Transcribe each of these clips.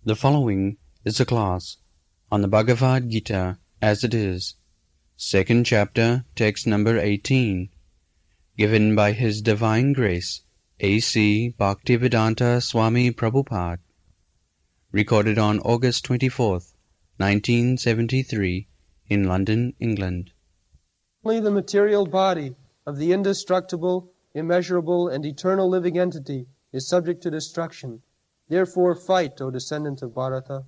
The following is a class on the Bhagavad Gita as it is, second chapter, text number 18, given by His Divine Grace, A.C. Bhaktivedanta Swami Prabhupada, recorded on August 24th, 1973, in London, England. Only the material body of the indestructible, immeasurable, and eternal living entity is subject to destruction. Therefore fight, O descendant of Bharata.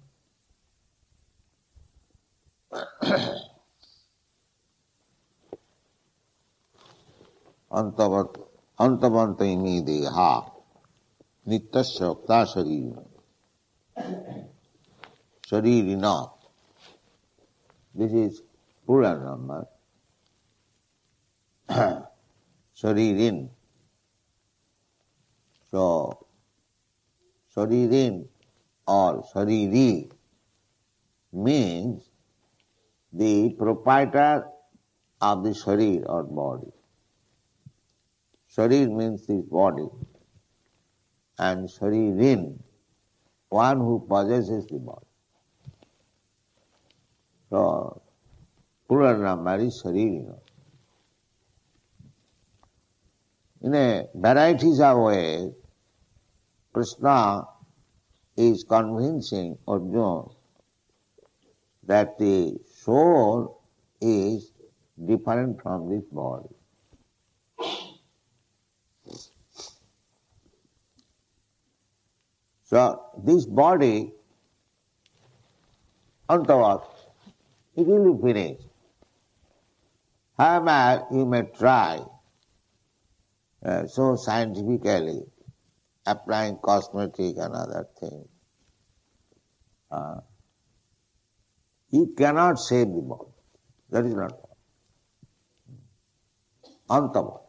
Antavantaimi deha nittasya ukta sharirina. This is plural number. Sharirin. So, Sharirin or Shariri means the proprietor of the Sharir or body. Sharir means this body, and Sharirin, one who possesses the body. So, plural number is Sharirina. In a varieties of ways, Krishna is convincing Arjuna that the soul is different from this body. So this body, antavat, it will be finished. However, you may try so scientifically, applying cosmetic and other things. You cannot save the body. That is not antavat.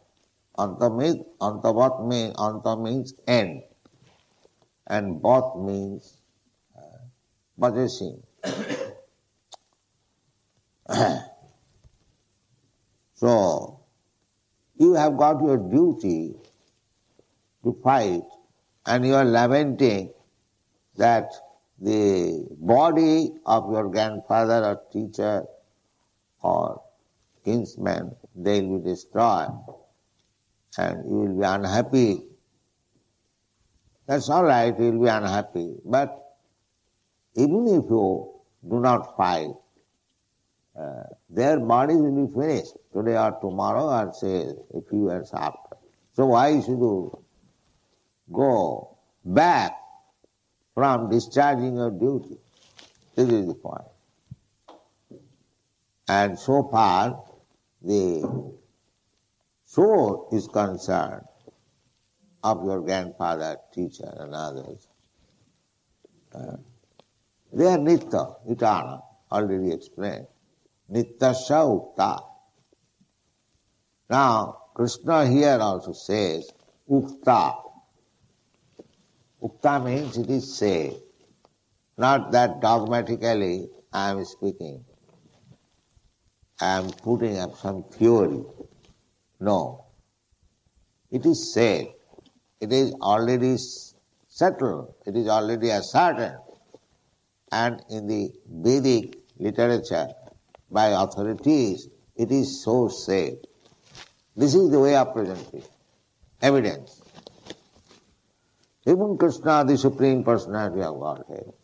Anta means end, and vat means possessing. So you have got your duty to fight, and you are lamenting that the body of your grandfather or teacher or kinsman, they will be destroyed and you will be unhappy. That's all right, you will be unhappy. But even if you do not fight, their bodies will be finished today or tomorrow or say a few years after. So why should you go back from discharging your duty? This is the point. And so far the soul is concerned of your grandfather, teacher and others. They are nitya, eternal, already explained. Nittasya ukta. Now, Krishna here also says, ukta. Ukta means it is said. Not that dogmatically I am speaking. I am putting up some theory. No. It is said. It is already settled. It is already ascertained. And in the Vedic literature, by authorities, it is so said. This is the way of presenting evidence. Even Krishna, the Supreme Personality of Godhead,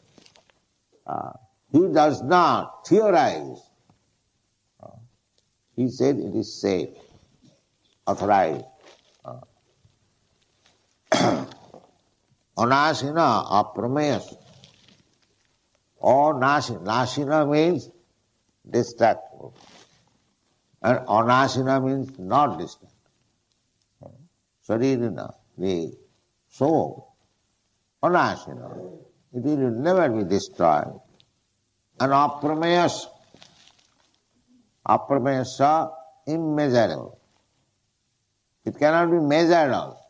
he does not theorize. He said it is said, authorized. Anasina apramayas. Or nasina means destructible. And anasina means not destructible. Saririna, the soul, anasina, it will never be destroyed. And apramayas, apramayasa, immeasurable. It cannot be measured also.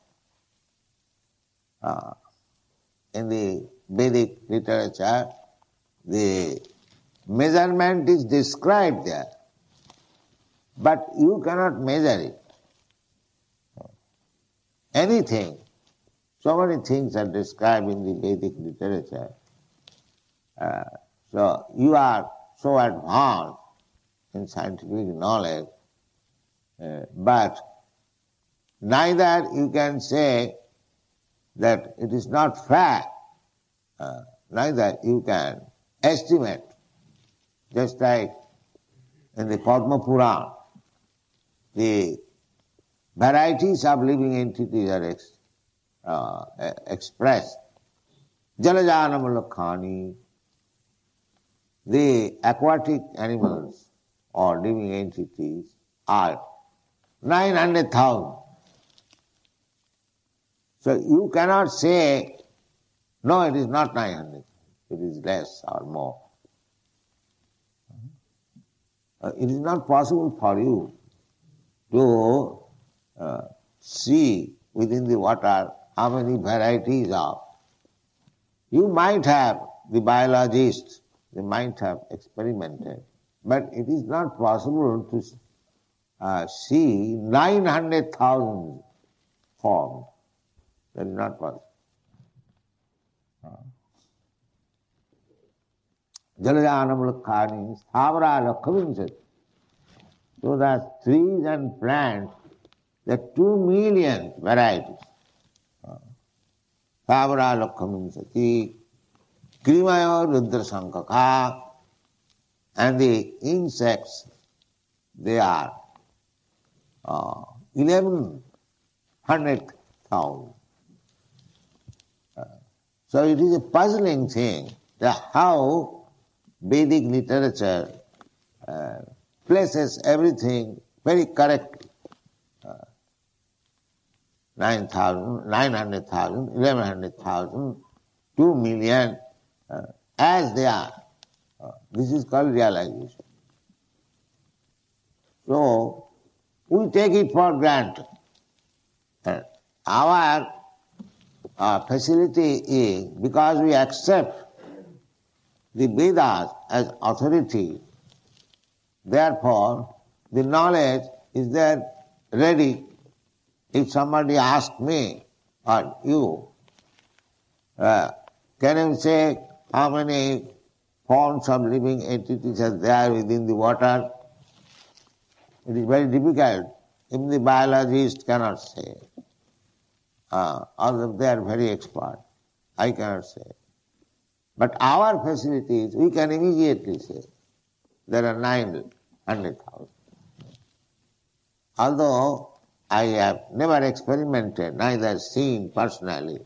In the Vedic literature, the measurement is described there, but you cannot measure it. Anything, so many things are described in the Vedic literature, So you are so advanced in scientific knowledge, but neither you can say that it is not fact, neither you can estimate. Just like in the Padma Purana, the varieties of living entities are expressed. Jalajanam lakhani, the aquatic animals or living entities are 900,000. So you cannot say, no, it is not 900, it is less or more. It is not possible for you to see within the water how many varieties are. You might have, the biologists, they might have experimented, but it is not possible to see 900,000 forms. That is not possible. Jalajanam lakhani, sthavara lakhavinsati. So that trees and plants, there are 2 million varieties. Sthavara lakhavinsati, krimaya rudra sankaka, and the insects, they are 1100,000. So it is a puzzling thing that how Vedic literature places everything very correctly. 9,000, 900,000, 1100,000, 2 million, as they are. This is called realization. So, we take it for granted. Our facility is, because we accept the Vedas as authority, therefore the knowledge is there ready. If somebody asks me or you, can you say how many forms of living entities are there within the water? It is very difficult. Even the biologist cannot say. Although they are very expert, I cannot say. But our facilities, we can immediately say there are 900,000. Although I have never experimented, neither seen personally,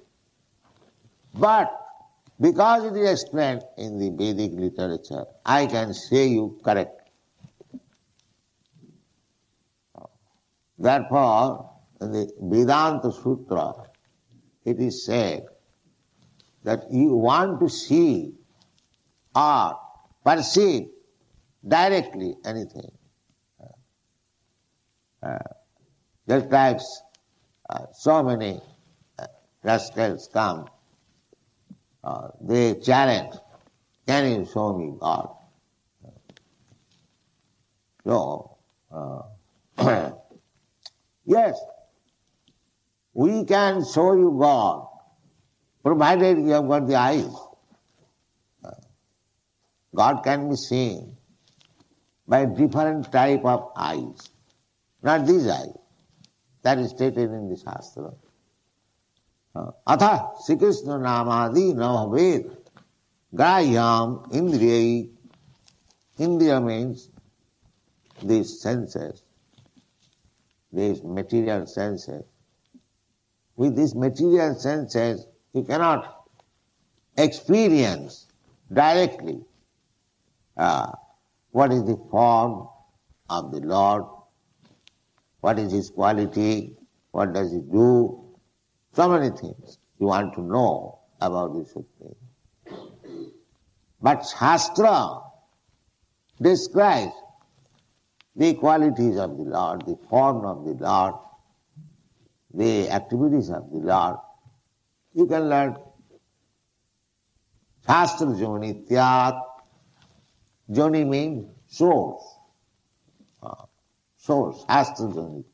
but because it is explained in the Vedic literature, I can say you correctly. Therefore, in the Vedanta Sutra, it is said that you want to see or perceive directly anything. Just like so many rascals come, they challenge, can you show me God? So, yes, we can show you God, provided you have got the eyes. God can be seen by different type of eyes, not these eyes. That is stated in the Shastra. Atha Sri Krishna namadi navaved grahyam indriyai. Indriya means these senses, these material senses. With these material senses, you cannot experience directly what is the form of the Lord, what is His quality, what does He do, so many things you want to know about the Supreme. But Shastra describes the qualities of the Lord, the form of the Lord, the activities of the Lord. You can learn Shastra Joni Tyat. Joni means source. Source, Shastra Joni.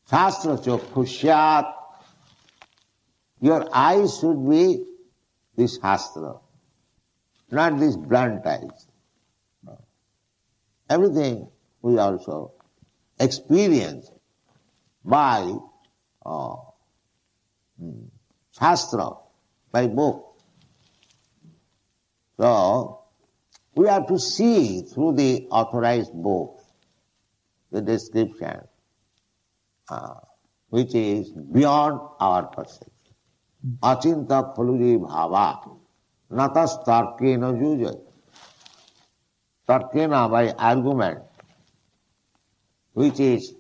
Shastra Chokpushyat. Your eyes should be this Shastra, not these blunt eyes. No. Everything we also experience by Shastra, by book. So, we have to see through the authorized books the description which is beyond our perception. Achinta phaluji bhava natas tarkena jujay. Tarkena by argument, which is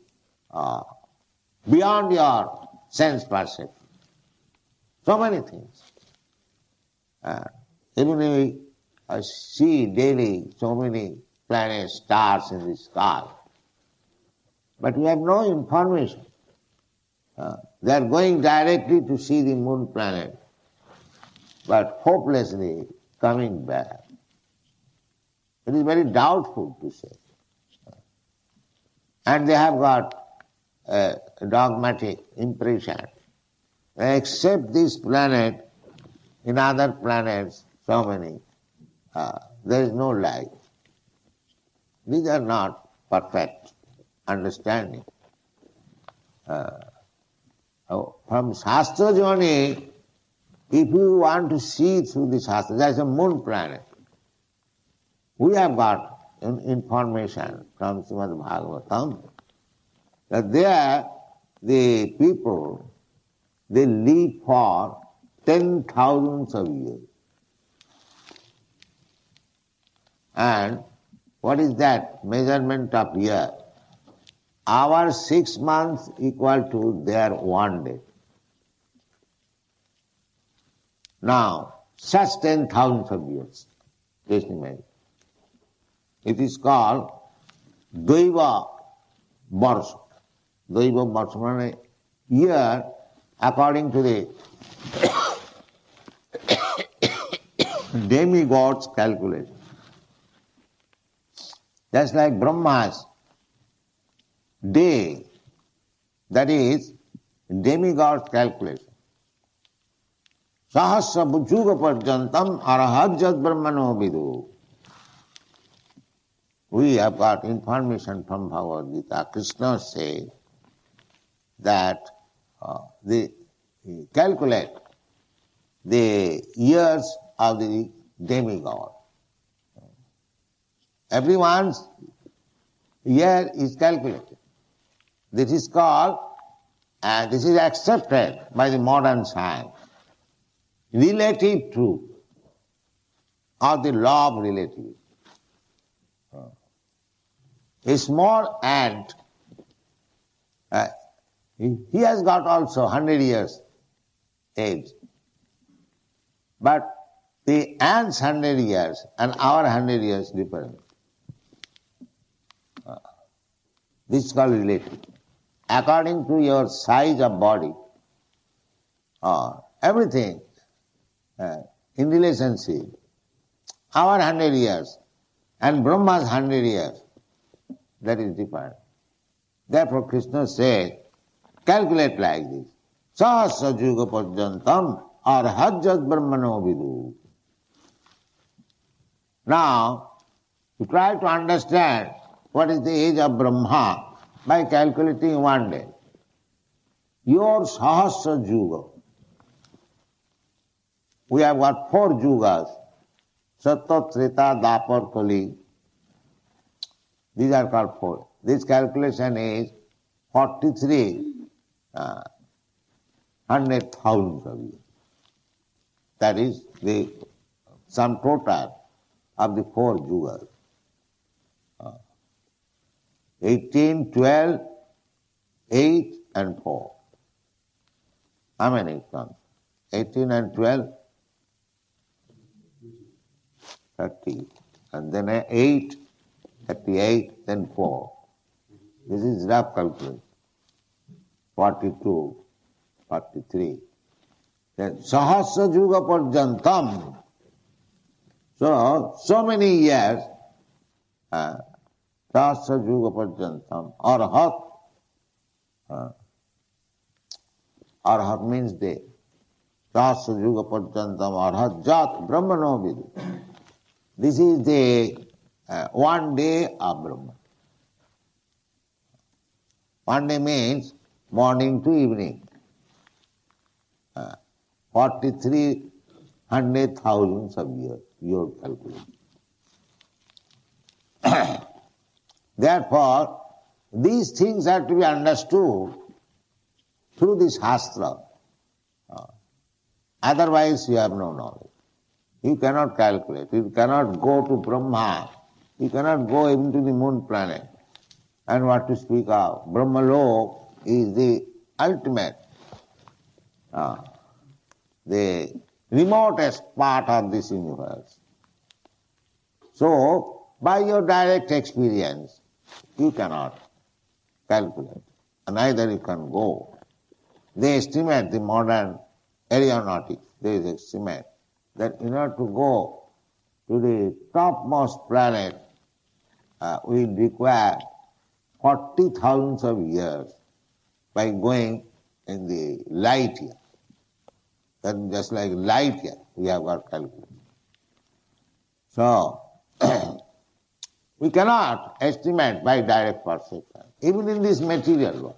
beyond your sense perception. So many things. Even if I see daily so many planets, stars in the sky, but we have no information. They are going directly to see the moon planet, but hopelessly coming back. It is very doubtful to say. And they have got a dogmatic impression. They accept this planet, in other planets, so many, there is no life. These are not perfect understanding. From Shastra journey, if you want to see through the Shastra, there is a moon planet. We have got information from Srimad Bhagavatam that there the people, they live for 10,000 of years. And what is that measurement of year? Our 6 months equal to their 1 day. Now, such 10,000 of years, just imagine. It is called Daiva Varsha. Daiva Varsha means year according to the demigod's calculation. Just like Brahma's day, that is demigod's calculation. Sahasra bhujuga parjantam arahajjat brahmano vidu. We have got information from Bhagavad Gita. Krishna says that they calculate the years of the demigod. Everyone's year is calculated. This is called, and this is accepted by the modern science, relative truth, or the law of relativity. A small ant, he has got also 100 years age. But the ant's 100 years and our 100 years different. This is called relative. According to your size of body, everything in relationship, our 100 years and Brahma's 100 years, that is different. Therefore Krishna said, calculate like this. Sahasra juga parjantam arhajjat brahmano vidu. Now, you try to understand what is the age of Brahma by calculating 1 day. Your Sahasra Juga. We have got 4 Jugas. Sattva, Treta, Dapar, Kali. These are called 4. This calculation is 43,100,000 of years. That is the sum total of the 4 Jugas. 18, 12, 8 and 4. How many it comes? 18 and 12, 30. And then 8, 38, then 4. This is rough calculation. 42, 43. Then Sahasra Juga Parjantam. So many years, Sahasra Juga Parjantam, Arhat means day. Sahasra Yuga Parjantam Arhajat Brahmano Vidu. This is the 1 day of Brahman. 1 day means morning to evening. 4300,000 of years, your calculation. Therefore, these things have to be understood through the Shastra. Otherwise, you have no knowledge. You cannot calculate. You cannot go to Brahma. You cannot go even to the moon planet. And what to speak of? Brahmalok is the ultimate, the remotest part of this universe. So, by your direct experience, you cannot calculate, and neither you can go. They estimate, the modern aeronautics, they estimate that in order to go to the topmost planet, we require 40,000 of years by going in the light year. Then just like light year, we have got calculated. So, we cannot estimate by direct perception, even in this material world.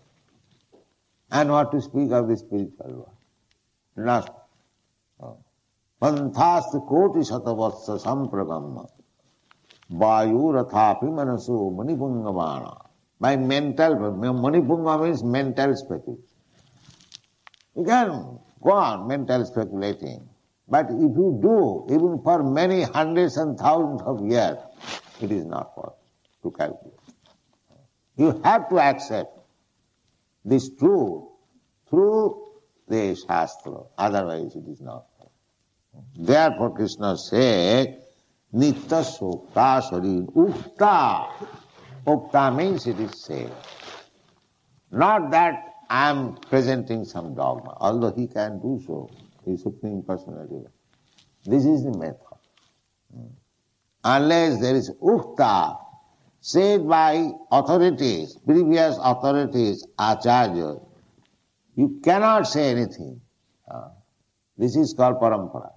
And what to speak of the spiritual world? Not. Panthast koti satavatsa sampragamma vayu rathapi manasu manipungavana. By mental, manipunga means mental speculation. You can go on mental speculating, but if you do, even for many hundreds and thousands of years, it is not possible to calculate. You have to accept this truth through the Shastra, otherwise it is not possible. Therefore Krishna said, Nitya Sukta Sarin Ukta. Ukta means it is said. Not that I am presenting some dogma, although he can do so, he is Supreme Personality. This is the method. Unless there is ukta, said by authorities, previous authorities, acharyas, you cannot say anything. This is called parampara.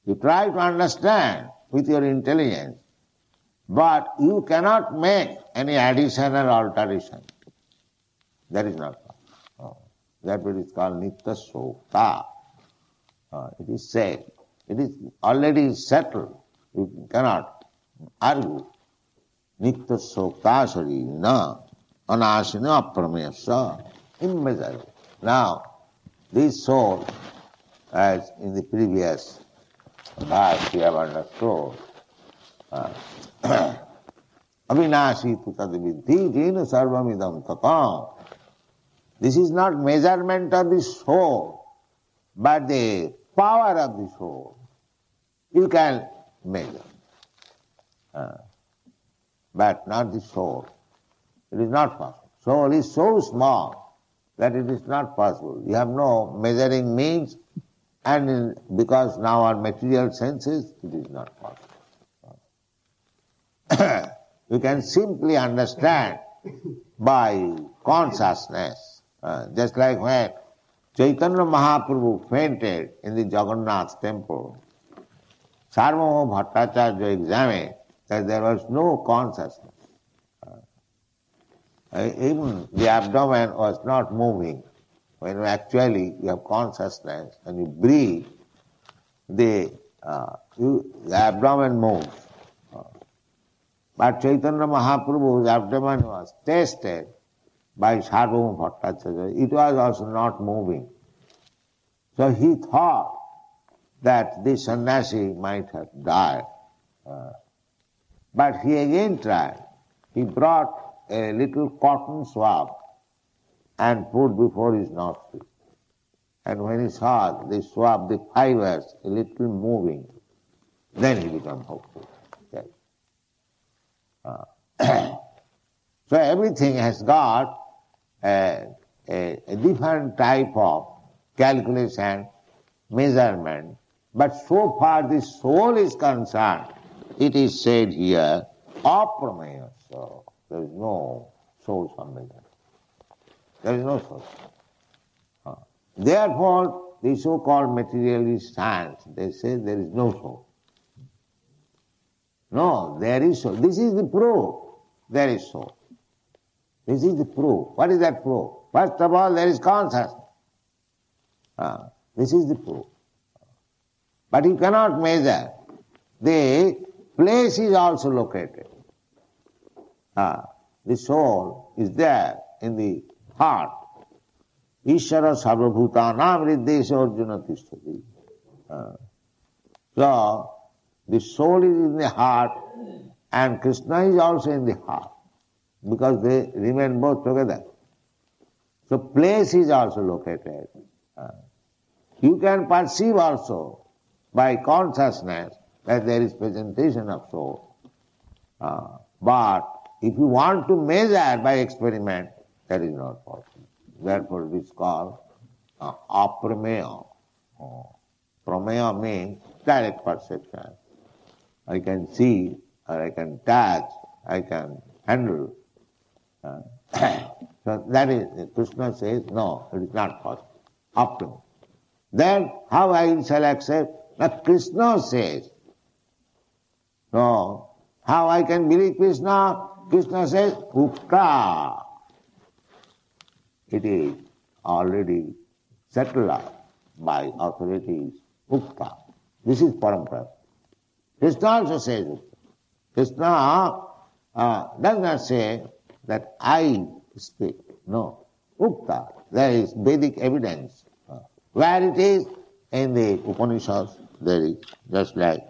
You try to understand with your intelligence, but you cannot make any addition or alteration. That is not possible. That what is called nitya sukta. It is said. It is already settled. You cannot argue. Nitya sukta sarina anasina apramesha. Immeasurable. Now, this soul, as in the previous verse we have understood, avinashi tu tadviddhi jena sarvamidam tatam. This is not measurement of the soul, but the power of the soul. You can measure, but not the soul. It is not possible. Soul is so small that it is not possible. You have no measuring means, and because now our material senses, it is not possible. You can simply understand by consciousness. Just like when Chaitanya Mahaprabhu fainted in the Jagannath temple, Sarvabhauma Bhattacharya examined that there was no consciousness. Even the abdomen was not moving. When actually you have consciousness and you breathe, the abdomen moves. But Chaitanya Mahaprabhu's abdomen was tested by Sarvabhauma Bhattacharya. It was also not moving. So he thought that this sannyasi might have died. But he again tried. He brought a little cotton swab and put before his nostril. And when he saw the swab, the fibers a little moving, then he became hopeful. Yes. So everything has got a different type of calculation, measurement, but so far the soul is concerned, it is said here, aprameya. So there is no soul measurement. There is no soul. Therefore, the so-called materialist science, they say there is no soul. No, there is soul. This is the proof. There is soul. This is the proof. What is that proof? First of all, there is consciousness. This is the proof. But you cannot measure. The place is also located. The soul is there in the heart. Ishvara sarvabhutanam riddesha arjuna tishtati. So, the soul is in the heart and Krishna is also in the heart because they remain both together. So place is also located. You can perceive also by consciousness that there is presentation of soul. But if you want to measure by experiment, that is not possible. Therefore it is called aprameya. Prameya means direct perception. I can see, or I can touch, I can handle. So that is, Krishna says, no, it is not possible. Up to. Then how I shall accept? Now Krishna says, no, how I can believe Krishna? Krishna says, Ukta. It is already settled up by authorities. Ukta. This is parampara. Krishna also says it. Krishna does not say that I speak. No. Ukta. There is Vedic evidence. Where it is? In the Upanishads, there is just like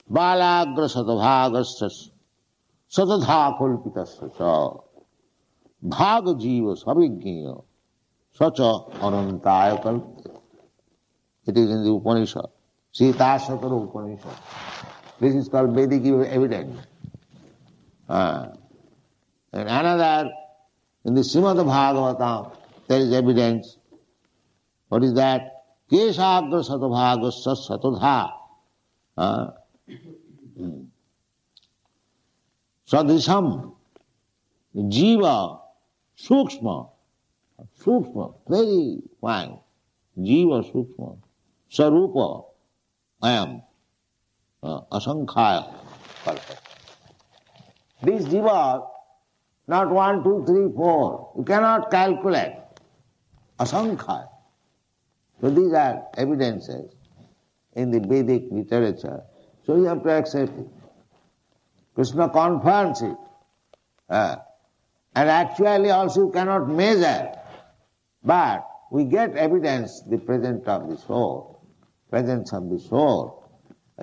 Balagra Sadabhagasya Sadadha Kulpitasya Bhaga Jiva Savignya Sacha Anantaya Kalpita. It is in the Upanishad. Sita Satara Upanishad. This is called Vedic evidence. And another, in the Srimad Bhagavatam, there is evidence. What is that? Keshagra Sadabhagasya Satadha Sadisham Jiva Sukshma, very fine. Jiva Sukshma Sarupa I am Asankhaya perfect. These jivas, not 1, 2, 3, 4, you cannot calculate. Asankhaya. So these are evidences in the Vedic literature. So you have to accept it. Krishna confirms it. And actually also you cannot measure. But we get evidence, the presence of the soul.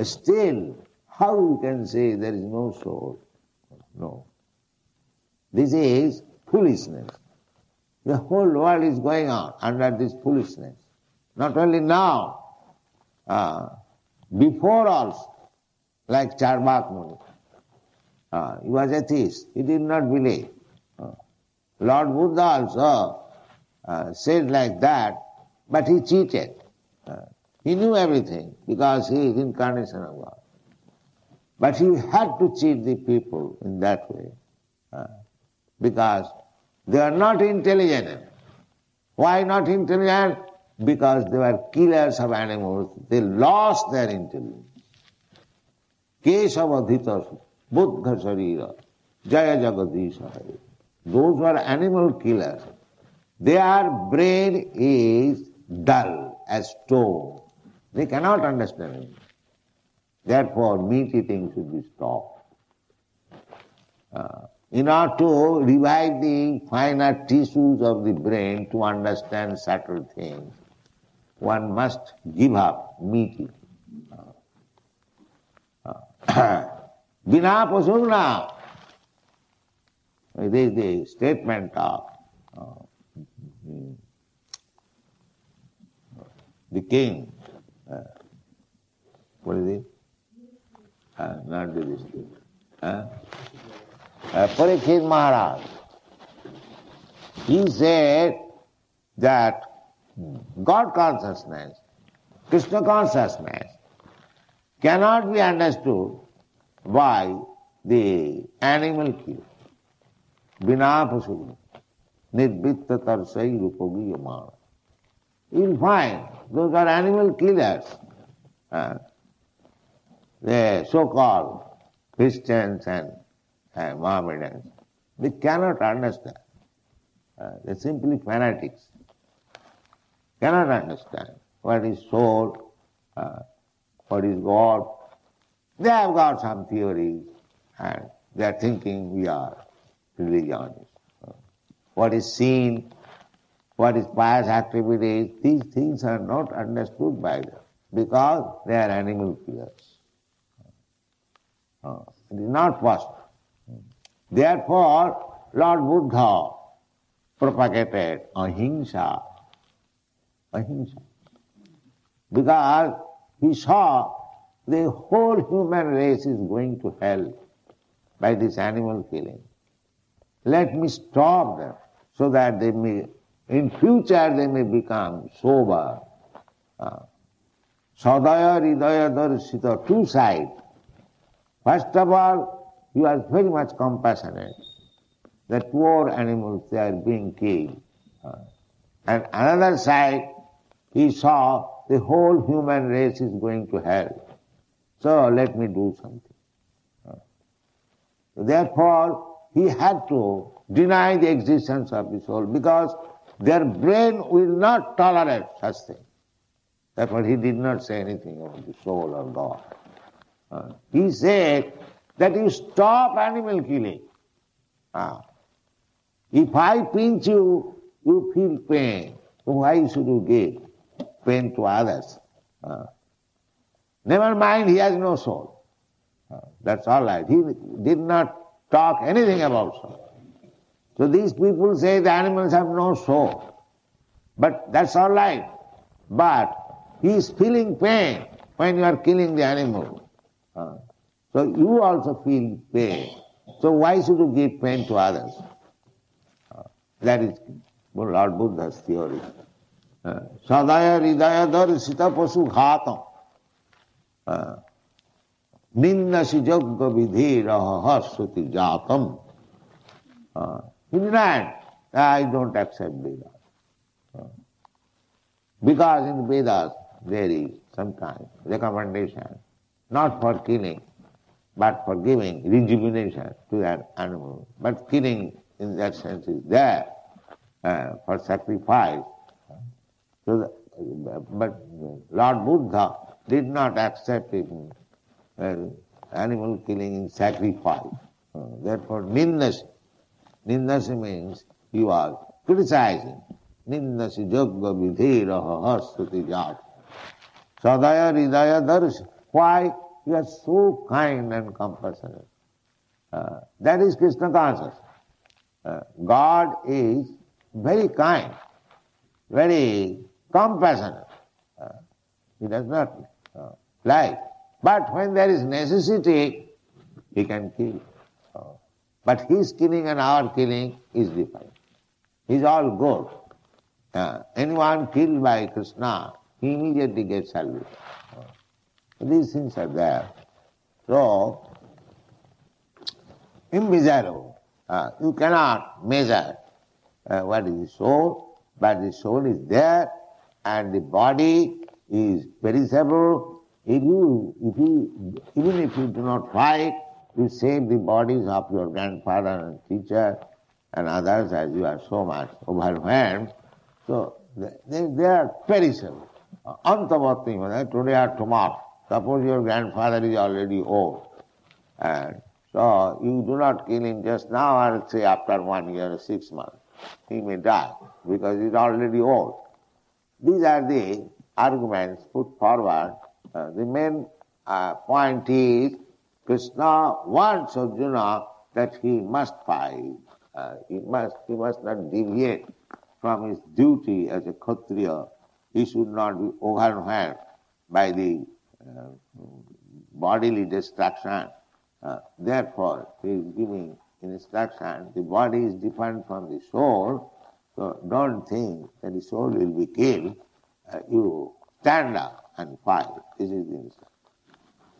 Still, how you can say there is no soul? No. This is foolishness. The whole world is going on under this foolishness. Not only now, before also, like Charvak Muni. He was atheist. He did not believe. Lord Buddha also said like that, but he cheated. He knew everything because he is incarnation of God. But he had to cheat the people in that way because they are not intelligent. Why not intelligent? Because they were killers of animals. They lost their intelligence. Kesavadhita buddha sharira jaya jagadisha. Those who are animal killers, their brain is dull as stone. They cannot understand it. Therefore, meat eating should be stopped. In order to revive the finer tissues of the brain to understand subtle things, one must give up meat eating. Vina pasuna. It is the statement of the king. What is it? Not the district. Parikshit Maharaj. He said that God consciousness, Krishna consciousness, cannot be understood by the animal kill. Vina pasuna. Nirvitta tarsai rupogi yamana. you'll find those are animal killers. The so-called Christians and Mohammedans, they cannot understand. They're simply fanatics. Cannot understand what is soul, what is God. They have got some theories and they are thinking we are religionists. What is seen, what is pious activities, these things are not understood by them because they are animal killers. It is not possible. Therefore, Lord Buddha propagated ahimsa. Ahimsa. Because he saw the whole human race is going to hell by this animal killing. Let me stop them so that they may, in future they may become sober. Sadaya Hridaya Darsita, two sides. First of all, he was very much compassionate. The poor animals, they are being killed. And another side, he saw the whole human race is going to hell. So let me do something. Therefore, he had to deny the existence of the soul because their brain will not tolerate such things. Therefore, he did not say anything about the soul or God. He said that you stop animal killing. If I pinch you, you feel pain. So why should you give pain to others? Never mind, he has no soul. That's all right. He did not talk anything about soul. So these people say the animals have no soul. But that's all right. But he is feeling pain when you are killing the animal. So you also feel pain. So why should you give pain to others? That is Lord Buddha's theory. Sadaya Hridaya Darsita Pasu Ghatam. Nindasi Jagga Vidhiraha Suti Jatam. He denied, I don't accept Vedas. Because in the Vedas there is some kind of recommendation, not for killing, but for giving rejuvenation to that animal. But killing in that sense is there for sacrifice. So but Lord Buddha did not accept it, animal killing in sacrifice. Therefore, nindasi. Nindasi means you are criticizing. Nindasi jagga vidhiraha hastuti jat. Sadaya Hridaya Darsh. Why? You are so kind and compassionate. That is Krishna consciousness. God is very kind, very compassionate. He does not like. But when there is necessity, he can kill. But his killing and our killing is different. He is all good. Anyone killed by Krishna, he immediately gets salvation. These things are there. So, immeasurable. You cannot measure what is the soul, but the soul is there and the body is perishable. Even if you do not fight, you save the bodies of your grandfather and teacher and others as you are so much overwhelmed. So they are perishable. Antavati, today or tomorrow. Suppose your grandfather is already old. And so you do not kill him just now or say after 1 year or 6 months. He may die because he is already old. These are the arguments put forward. The main point is Krishna wants Arjuna that he must fight. He must not deviate from his duty as a Kshatriya. He should not be overwhelmed by the bodily destruction. Therefore, he is giving instruction. The body is different from the soul, so don't think that the soul will be killed. You stand up and fight. This is the instruction.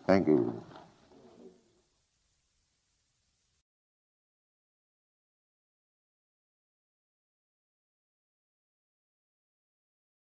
Thank you.